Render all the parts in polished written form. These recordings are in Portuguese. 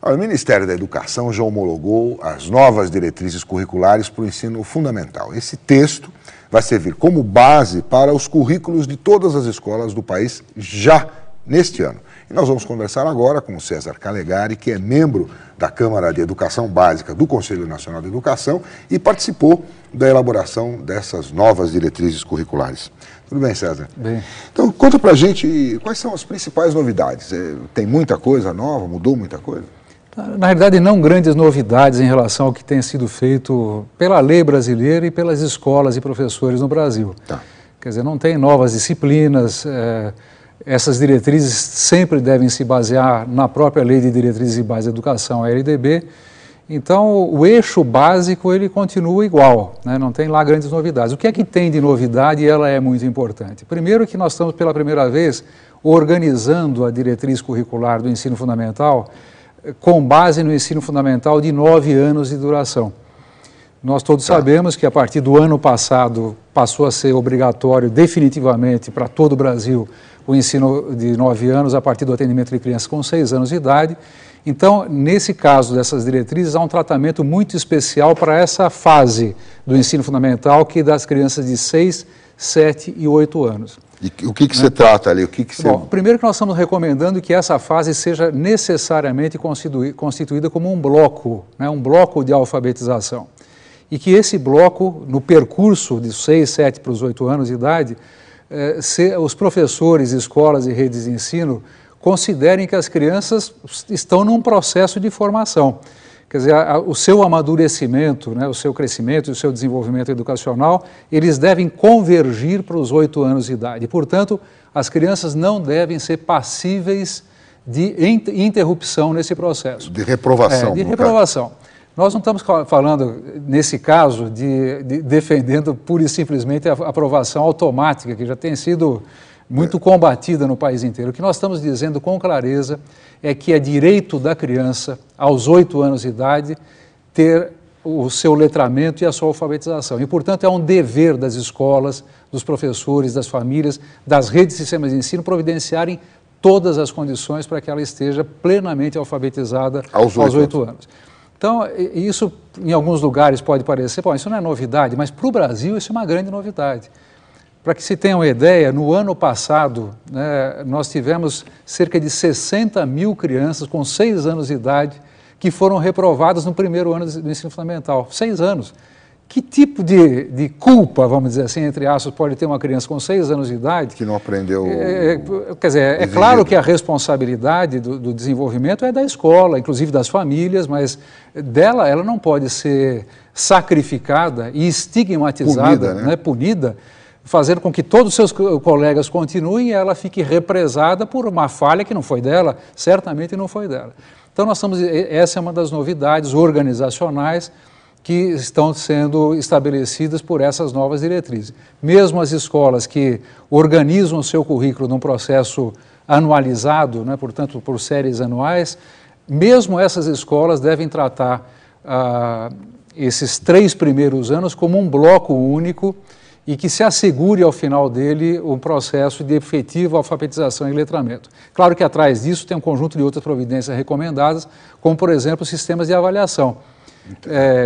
O Ministério da Educação já homologou as novas diretrizes curriculares para o ensino fundamental. Esse texto vai servir como base para os currículos de todas as escolas do país já neste ano. E nós vamos conversar agora com o César Calegari, que é membro da Câmara de Educação Básica do Conselho Nacional de Educação e participou da elaboração dessas novas diretrizes curriculares. Tudo bem, César? Bem. Então, conta pra gente quais são as principais novidades. Tem muita coisa nova? Mudou muita coisa? Na realidade, não grandes novidades em relação ao que tem sido feito pela lei brasileira e pelas escolas e professores no Brasil. Tá. Quer dizer, não tem novas disciplinas, essas diretrizes sempre devem se basear na própria Lei de Diretrizes e Bases da Educação, a LDB. Então, o eixo básico, ele continua igual, né? Não tem lá grandes novidades. O que é que tem de novidade e ela é muito importante? Primeiro que nós estamos, pela primeira vez, organizando a diretriz curricular do ensino fundamental com base no ensino fundamental de 9 anos de duração. Nós todos sabemos que a partir do ano passado passou a ser obrigatório definitivamente para todo o Brasil o ensino de 9 anos a partir do atendimento de crianças com 6 anos de idade. Então, nesse caso dessas diretrizes, há um tratamento muito especial para essa fase do ensino fundamental, que é das crianças de 6, 7 e 8 anos. E o que você trata ali? Bom, primeiro que nós estamos recomendando que essa fase seja necessariamente constituída como um bloco, né, um bloco de alfabetização. E que esse bloco, no percurso de 6, 7 para os 8 anos de idade, os professores, escolas e redes de ensino considerem que as crianças estão num processo de formação. Quer dizer, o seu amadurecimento, né, o seu crescimento e o seu desenvolvimento educacional, eles devem convergir para os 8 anos de idade. Portanto, as crianças não devem ser passíveis de interrupção nesse processo. De reprovação. De reprovação. Nós não estamos falando, nesse caso, de defendendo pura e simplesmente a aprovação automática, que já tem sido muito combatida no país inteiro. O que nós estamos dizendo com clareza é que é direito da criança, aos 8 anos de idade, ter o seu letramento e a sua alfabetização. E, portanto, é um dever das escolas, dos professores, das famílias, das redes de sistemas de ensino providenciarem todas as condições para que ela esteja plenamente alfabetizada aos 8 anos. Então, isso em alguns lugares pode parecer, bom, isso não é novidade, mas para o Brasil isso é uma grande novidade. Para que se tenha uma ideia, no ano passado, né, nós tivemos cerca de 60 mil crianças com 6 anos de idade que foram reprovadas no primeiro ano do ensino fundamental. 6 anos. Que tipo de culpa, vamos dizer assim, entre aspas, pode ter uma criança com 6 anos de idade? Que não aprendeu... Quer dizer, é claro que a responsabilidade do desenvolvimento é da escola, inclusive das famílias, mas dela ela não pode ser sacrificada e estigmatizada, punida, fazendo com que todos os seus colegas continuem e ela fique represada por uma falha que não foi dela, certamente não foi dela. Então, essa é uma das novidades organizacionais que estão sendo estabelecidas por essas novas diretrizes. Mesmo as escolas que organizam o seu currículo num processo anualizado, né, portanto, por séries anuais, mesmo essas escolas devem tratar esses 3 primeiros anos como um bloco único e que se assegure ao final dele um processo de efetiva alfabetização e letramento. Claro que atrás disso tem um conjunto de outras providências recomendadas, como, por exemplo, sistemas de avaliação.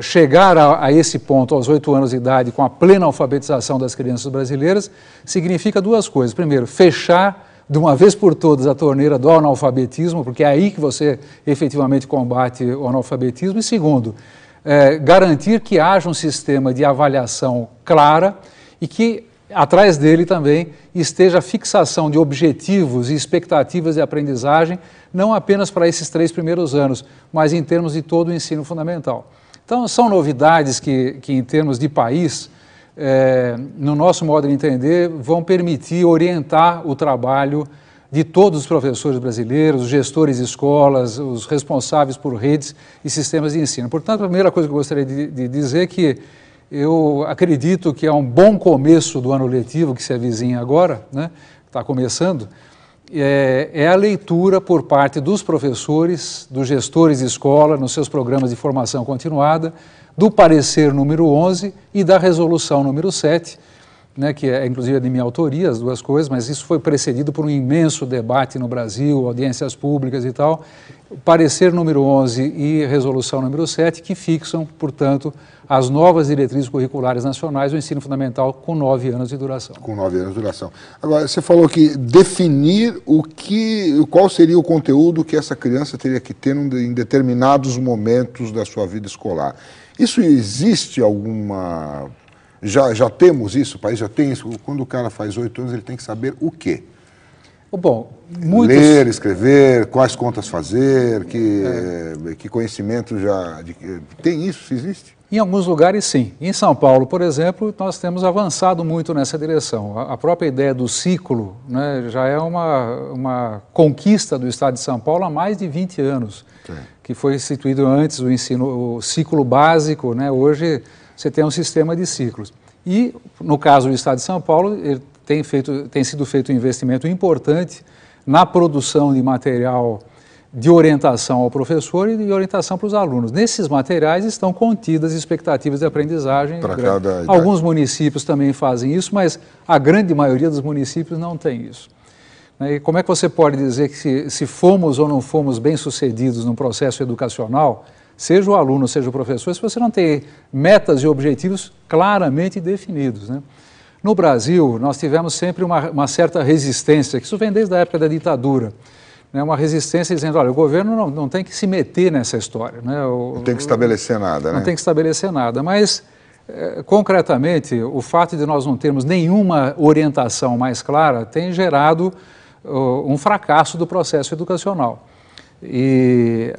Chegar a esse ponto aos 8 anos de idade com a plena alfabetização das crianças brasileiras significa 2 coisas. Primeiro, fechar de uma vez por todas a torneira do analfabetismo, porque é aí que você efetivamente combate o analfabetismo. E segundo, garantir que haja um sistema de avaliação clara e que atrás dele também esteja a fixação de objetivos e expectativas de aprendizagem, não apenas para esses 3 primeiros anos, mas em termos de todo o ensino fundamental. Então, são novidades que em termos de país, no nosso modo de entender, vão permitir orientar o trabalho de todos os professores brasileiros, os gestores de escolas, os responsáveis por redes e sistemas de ensino. Portanto, a primeira coisa que eu gostaria de dizer é que eu acredito que é um bom começo do ano letivo que se avizinha agora, né, está começando, é a leitura por parte dos professores, dos gestores de escola, nos seus programas de formação continuada, do parecer número 11 e da resolução número 7, né, que é inclusive de minha autoria, as duas coisas, mas isso foi precedido por um imenso debate no Brasil, audiências públicas e tal, parecer número 11 e resolução número 7, que fixam, portanto, as novas diretrizes curriculares nacionais do ensino fundamental com 9 anos de duração. Com 9 anos de duração. Agora, você falou que definir qual seria o conteúdo que essa criança teria que ter em determinados momentos da sua vida escolar. Isso existe alguma... Já temos isso, o país já tem isso. Quando o cara faz 8 anos, ele tem que saber o quê? Bom, ler, escrever, quais contas fazer, que conhecimento já... Tem isso? Existe? Em alguns lugares, sim. Em São Paulo, por exemplo, nós temos avançado muito nessa direção. A própria ideia do ciclo, né, já é uma conquista do Estado de São Paulo há mais de 20 anos, sim, que foi instituído antes o ciclo básico, né, hoje você tem um sistema de ciclos. E, no caso do Estado de São Paulo, ele tem sido feito um investimento importante na produção de material de orientação ao professor e de orientação para os alunos. Nesses materiais estão contidas expectativas de aprendizagem. Para cada idade. Alguns municípios também fazem isso, mas a grande maioria dos municípios não tem isso. E como é que você pode dizer que se fomos ou não fomos bem-sucedidos no processo educacional, seja o aluno, seja o professor, se você não tem metas e objetivos claramente definidos, né? No Brasil, nós tivemos sempre uma certa resistência, que isso vem desde a época da ditadura, né? Uma resistência dizendo, olha, o governo não tem que se meter nessa história, né? Não tem que estabelecer nada, né? Não tem que estabelecer nada, mas, concretamente, o fato de nós não termos nenhuma orientação mais clara tem gerado um fracasso do processo educacional. E...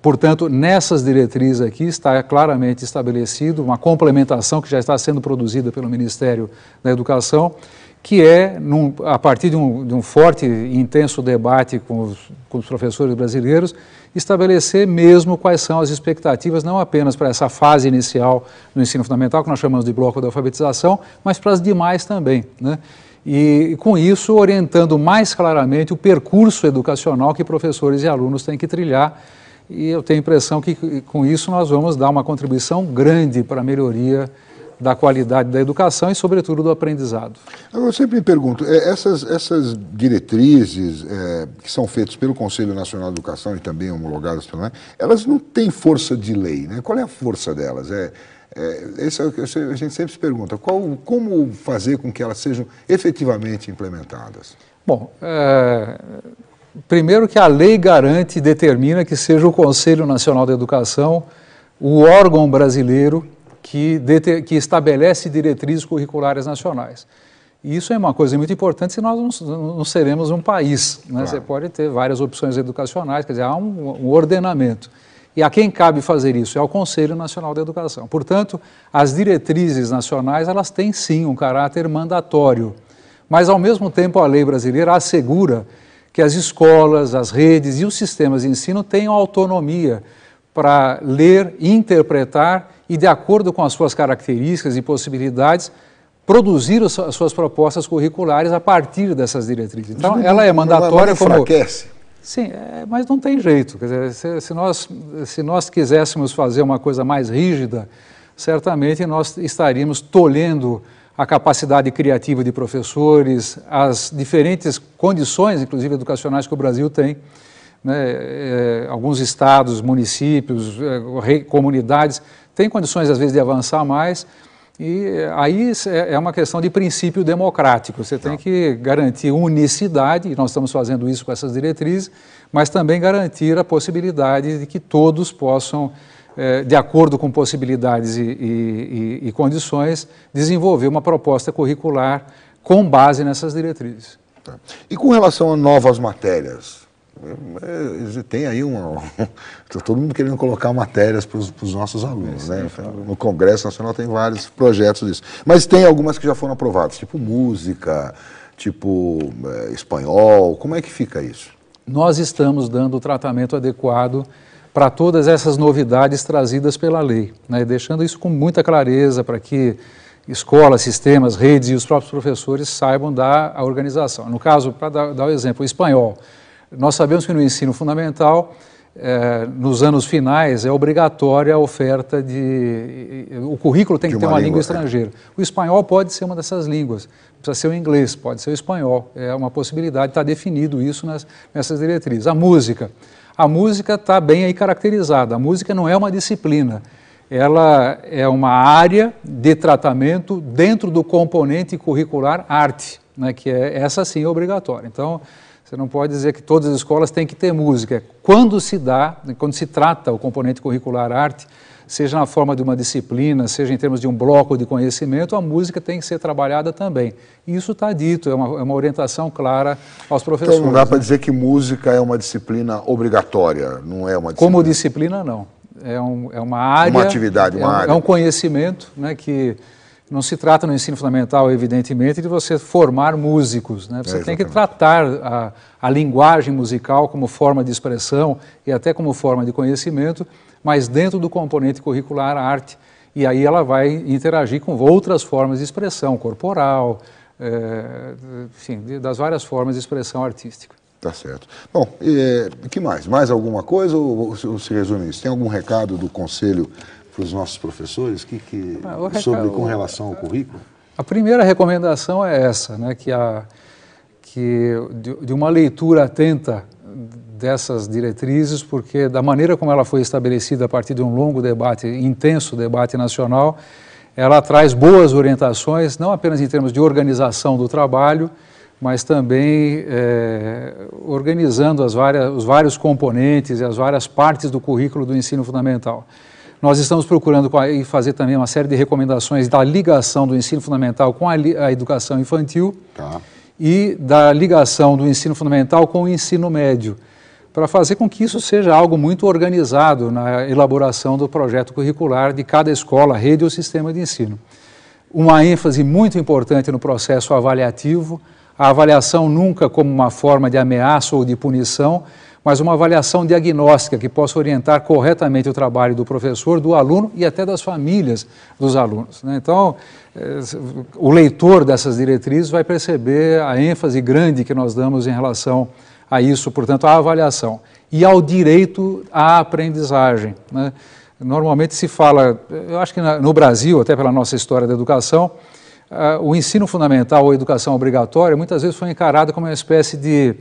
Portanto, nessas diretrizes aqui está claramente estabelecido uma complementação que já está sendo produzida pelo Ministério da Educação, que é, a partir de um forte e intenso debate com os professores brasileiros, estabelecer mesmo quais são as expectativas, não apenas para essa fase inicial do ensino fundamental, que nós chamamos de bloco da alfabetização, mas para as demais também, né? E, com isso, orientando mais claramente o percurso educacional que professores e alunos têm que trilhar. E eu tenho a impressão que, com isso, nós vamos dar uma contribuição grande para a melhoria da qualidade da educação e, sobretudo, do aprendizado. Eu sempre me pergunto, essas diretrizes que são feitas pelo Conselho Nacional de Educação e também homologadas pelo MEC, elas não têm força de lei, né? Qual é a força delas? A gente sempre se pergunta, como fazer com que elas sejam efetivamente implementadas? Bom, primeiro que a lei garante e determina que seja o Conselho Nacional de Educação o órgão brasileiro que estabelece diretrizes curriculares nacionais. E isso é uma coisa muito importante se nós não seremos um país, né? Claro. Você pode ter várias opções educacionais, quer dizer, há um ordenamento. E a quem cabe fazer isso? É ao Conselho Nacional de Educação. Portanto, as diretrizes nacionais, elas têm sim um caráter mandatório, mas ao mesmo tempo a lei brasileira assegura que as escolas, as redes e os sistemas de ensino tenham autonomia para ler, interpretar e, de acordo com as suas características e possibilidades, produzir as suas propostas curriculares a partir dessas diretrizes. Então, ela é mandatória como... enfraquece. Sim, mas não tem jeito. Quer dizer, se nós quiséssemos fazer uma coisa mais rígida, certamente nós estaríamos tolhendo a capacidade criativa de professores, as diferentes condições, inclusive educacionais, que o Brasil tem, né? Alguns estados, municípios, comunidades têm condições, às vezes, de avançar mais, e aí é uma questão de princípio democrático. Você tem que garantir unicidade, e nós estamos fazendo isso com essas diretrizes, mas também garantir a possibilidade de que todos possam, de acordo com possibilidades e condições, desenvolver uma proposta curricular com base nessas diretrizes. Tá. E com relação a novas matérias? Tem aí todo mundo querendo colocar matérias para os nossos alunos, né? No Congresso Nacional tem vários projetos disso. Mas tem algumas que já foram aprovadas, tipo música, tipo espanhol. Como é que fica isso? Nós estamos dando o tratamento adequado para todas essas novidades trazidas pela lei, né? Deixando isso com muita clareza para que escolas, sistemas, redes e os próprios professores saibam dar a organização. No caso, para dar o exemplo, o espanhol. Nós sabemos que no ensino fundamental nos anos finais, é obrigatória a oferta o currículo tem que ter uma língua estrangeira. O espanhol pode ser uma dessas línguas, precisa ser o inglês, pode ser o espanhol, é uma possibilidade, está definido isso nessas diretrizes. A música está bem aí caracterizada, a música não é uma disciplina, ela é uma área de tratamento dentro do componente curricular arte, né, que essa sim é obrigatória. Então, você não pode dizer que todas as escolas têm que ter música. Quando se trata o componente curricular arte, seja na forma de uma disciplina, seja em termos de um bloco de conhecimento, a música tem que ser trabalhada também. E isso está dito, é uma orientação clara aos professores. Então não dá para dizer que música é uma disciplina obrigatória, não é uma disciplina? Como disciplina, não. É uma área... Uma atividade, uma área. É um conhecimento, né, que... Não se trata no ensino fundamental, evidentemente, de você formar músicos, né? Você tem que tratar a linguagem musical como forma de expressão e até como forma de conhecimento, mas dentro do componente curricular arte, e aí ela vai interagir com outras formas de expressão corporal, enfim, das várias formas de expressão artística. Tá certo. Bom, o que mais? Mais alguma coisa ou se resume isso? Tem algum recado do Conselho para os nossos professores com relação ao currículo? A primeira recomendação é essa, né, de uma leitura atenta dessas diretrizes, porque da maneira como ela foi estabelecida a partir de um longo debate, intenso debate nacional, ela traz boas orientações, não apenas em termos de organização do trabalho, mas também organizando os vários componentes e as várias partes do currículo do ensino fundamental. Nós estamos procurando fazer também uma série de recomendações da ligação do ensino fundamental com a educação infantil e da ligação do ensino fundamental com o ensino médio, para fazer com que isso seja algo muito organizado na elaboração do projeto curricular de cada escola, rede ou sistema de ensino. Uma ênfase muito importante no processo avaliativo, a avaliação nunca como uma forma de ameaça ou de punição, mas uma avaliação diagnóstica que possa orientar corretamente o trabalho do professor, do aluno e até das famílias dos alunos, né? Então, o leitor dessas diretrizes vai perceber a ênfase grande que nós damos em relação a isso, portanto, à avaliação e ao direito à aprendizagem, né? Normalmente se fala, eu acho que no Brasil, até pela nossa história da educação, o ensino fundamental ou a educação obrigatória muitas vezes foi encarado como uma espécie de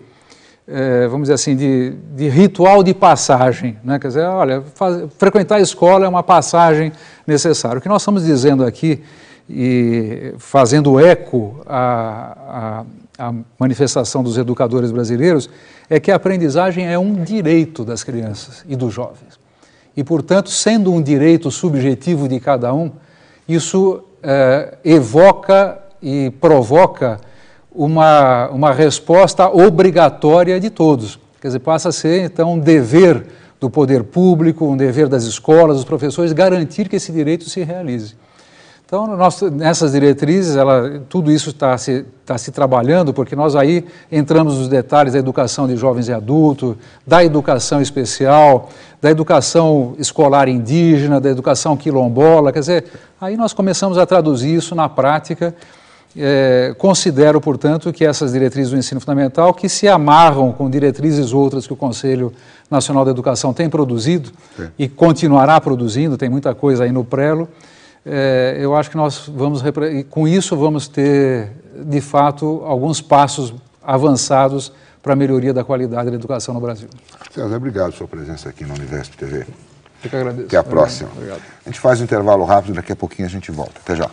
vamos dizer assim, de ritual de passagem, né? Quer dizer, olha, frequentar a escola é uma passagem necessária. O que nós estamos dizendo aqui, e fazendo eco à manifestação dos educadores brasileiros, é que a aprendizagem é um direito das crianças e dos jovens. E, portanto, sendo um direito subjetivo de cada um, isso evoca e provoca uma resposta obrigatória de todos. Quer dizer, passa a ser, então, um dever do poder público, um dever das escolas, dos professores, garantir que esse direito se realize. Então, nessas diretrizes, tudo isso está se trabalhando, porque nós aí entramos nos detalhes da educação de jovens e adultos, da educação especial, da educação escolar indígena, da educação quilombola, quer dizer, aí nós começamos a traduzir isso na prática. Considero, portanto, que essas diretrizes do ensino fundamental, que se amarram com diretrizes outras que o Conselho Nacional da Educação tem produzido e continuará produzindo, tem muita coisa aí no prelo, eu acho que nós com isso vamos ter, de fato, alguns passos avançados para a melhoria da qualidade da educação no Brasil. César, obrigado pela sua presença aqui na Univesp TV. Eu que agradeço. Até a próxima. Obrigado. A gente faz um intervalo rápido, daqui a pouquinho a gente volta. Até já.